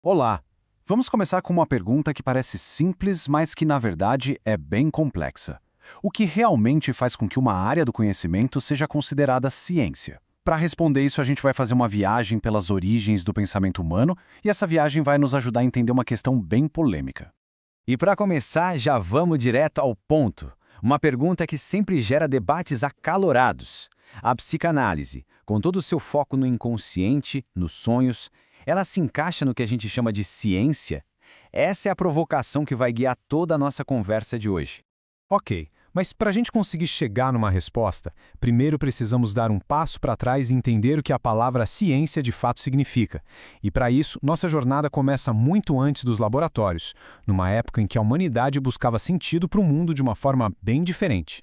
Olá! Vamos começar com uma pergunta que parece simples, mas que na verdade é bem complexa. O que realmente faz com que uma área do conhecimento seja considerada ciência? Para responder isso, a gente vai fazer uma viagem pelas origens do pensamento humano e essa viagem vai nos ajudar a entender uma questão bem polêmica. E para começar, já vamos direto ao ponto. Uma pergunta que sempre gera debates acalorados. A psicanálise, com todo o seu foco no inconsciente, nos sonhos, ela se encaixa no que a gente chama de ciência? Essa é a provocação que vai guiar toda a nossa conversa de hoje. Ok, mas para a gente conseguir chegar numa resposta, primeiro precisamos dar um passo para trás e entender o que a palavra ciência de fato significa. E para isso, nossa jornada começa muito antes dos laboratórios, numa época em que a humanidade buscava sentido para o mundo de uma forma bem diferente.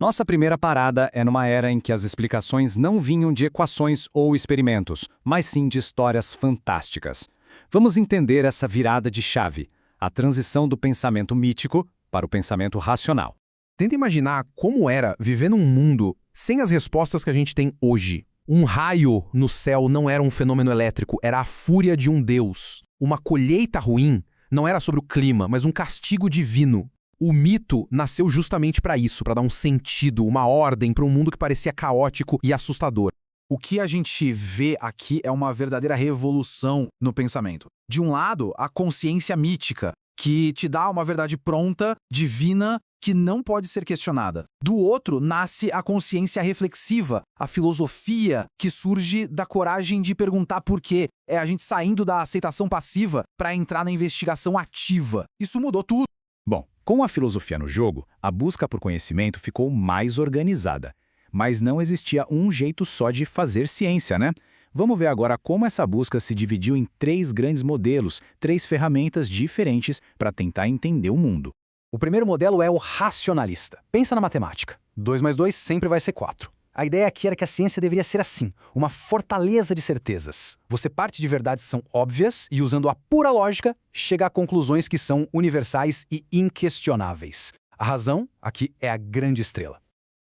Nossa primeira parada é numa era em que as explicações não vinham de equações ou experimentos, mas sim de histórias fantásticas. Vamos entender essa virada de chave, a transição do pensamento mítico para o pensamento racional. Tenta imaginar como era viver num mundo sem as respostas que a gente tem hoje. Um raio no céu não era um fenômeno elétrico, era a fúria de um deus. Uma colheita ruim não era sobre o clima, mas um castigo divino. O mito nasceu justamente para isso, para dar um sentido, uma ordem para um mundo que parecia caótico e assustador. O que a gente vê aqui é uma verdadeira revolução no pensamento. De um lado, a consciência mítica, que te dá uma verdade pronta, divina, que não pode ser questionada. Do outro, nasce a consciência reflexiva, a filosofia que surge da coragem de perguntar por quê. É a gente saindo da aceitação passiva para entrar na investigação ativa. Isso mudou tudo. Bom, com a filosofia no jogo, a busca por conhecimento ficou mais organizada. Mas não existia um jeito só de fazer ciência, né? Vamos ver agora como essa busca se dividiu em três grandes modelos, três ferramentas diferentes para tentar entender o mundo. O primeiro modelo é o racionalista. Pensa na matemática. 2 mais 2 sempre vai ser 4. A ideia aqui era que a ciência deveria ser assim, uma fortaleza de certezas. Você parte de verdades que são óbvias e, usando a pura lógica, chega a conclusões que são universais e inquestionáveis. A razão, aqui, é a grande estrela.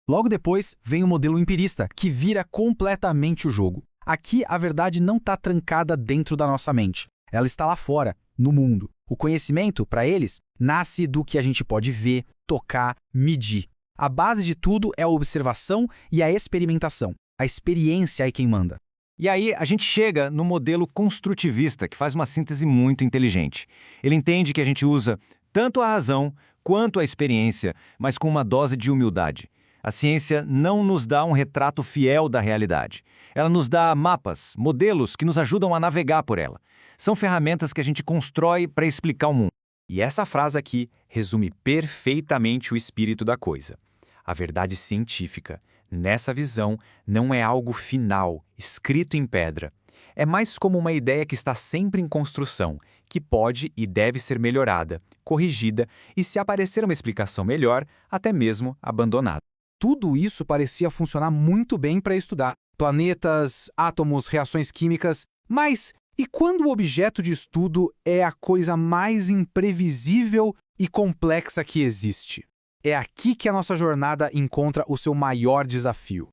Logo depois, vem o modelo empirista, que vira completamente o jogo. Aqui, a verdade não está trancada dentro da nossa mente. Ela está lá fora, no mundo. O conhecimento, para eles, nasce do que a gente pode ver, tocar, medir. A base de tudo é a observação e a experimentação. A experiência é quem manda. E aí a gente chega no modelo construtivista, que faz uma síntese muito inteligente. Ele entende que a gente usa tanto a razão quanto a experiência, mas com uma dose de humildade. A ciência não nos dá um retrato fiel da realidade. Ela nos dá mapas, modelos que nos ajudam a navegar por ela. São ferramentas que a gente constrói para explicar o mundo. E essa frase aqui resume perfeitamente o espírito da coisa. A verdade científica, nessa visão, não é algo final, escrito em pedra. É mais como uma ideia que está sempre em construção, que pode e deve ser melhorada, corrigida e, se aparecer uma explicação melhor, até mesmo abandonada. Tudo isso parecia funcionar muito bem para estudar planetas, átomos, reações químicas, mas e quando o objeto de estudo é a coisa mais imprevisível e complexa que existe? É aqui que a nossa jornada encontra o seu maior desafio.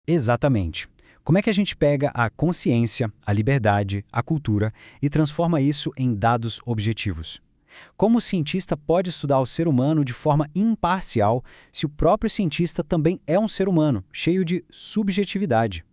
Exatamente. Como é que a gente pega a consciência, a liberdade, a cultura e transforma isso em dados objetivos? Como o cientista pode estudar o ser humano de forma imparcial se o próprio cientista também é um ser humano, cheio de subjetividade?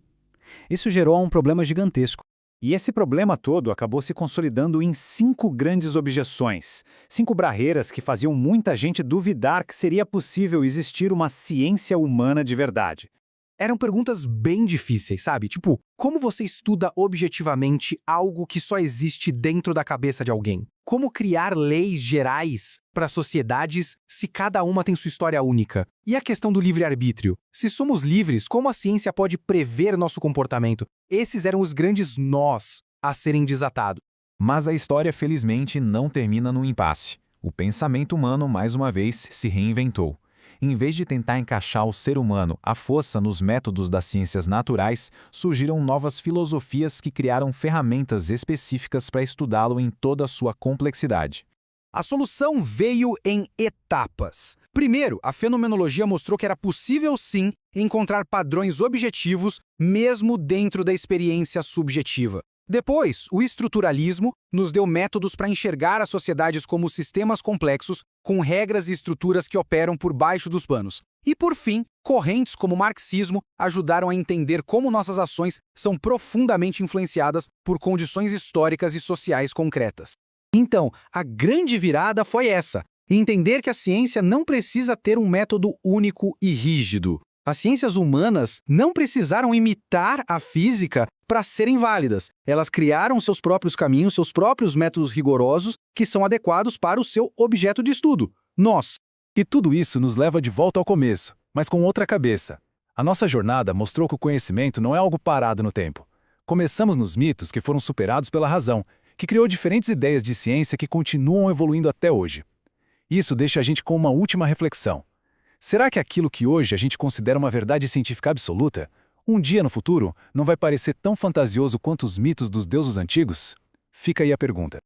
Isso gerou um problema gigantesco. E esse problema todo acabou se consolidando em 5 grandes objeções. 5 barreiras que faziam muita gente duvidar que seria possível existir uma ciência humana de verdade. Eram perguntas bem difíceis, sabe? Tipo, como você estuda objetivamente algo que só existe dentro da cabeça de alguém? Como criar leis gerais para sociedades se cada uma tem sua história única? E a questão do livre-arbítrio? Se somos livres, como a ciência pode prever nosso comportamento? Esses eram os grandes nós a serem desatados. Mas a história, felizmente, não termina no impasse. O pensamento humano, mais uma vez, se reinventou. Em vez de tentar encaixar o ser humano à força nos métodos das ciências naturais, surgiram novas filosofias que criaram ferramentas específicas para estudá-lo em toda a sua complexidade. A solução veio em etapas. Primeiro, a fenomenologia mostrou que era possível, sim, encontrar padrões objetivos mesmo dentro da experiência subjetiva. Depois, o estruturalismo nos deu métodos para enxergar as sociedades como sistemas complexos, com regras e estruturas que operam por baixo dos panos. E, por fim, correntes como o marxismo ajudaram a entender como nossas ações são profundamente influenciadas por condições históricas e sociais concretas. Então, a grande virada foi essa: entender que a ciência não precisa ter um método único e rígido. As ciências humanas não precisaram imitar a física para serem válidas. Elas criaram seus próprios caminhos, seus próprios métodos rigorosos que são adequados para o seu objeto de estudo, nós. E tudo isso nos leva de volta ao começo, mas com outra cabeça. A nossa jornada mostrou que o conhecimento não é algo parado no tempo. Começamos nos mitos que foram superados pela razão, que criou diferentes ideias de ciência que continuam evoluindo até hoje. Isso deixa a gente com uma última reflexão. Será que aquilo que hoje a gente considera uma verdade científica absoluta, um dia no futuro, não vai parecer tão fantasioso quanto os mitos dos deuses antigos? Fica aí a pergunta.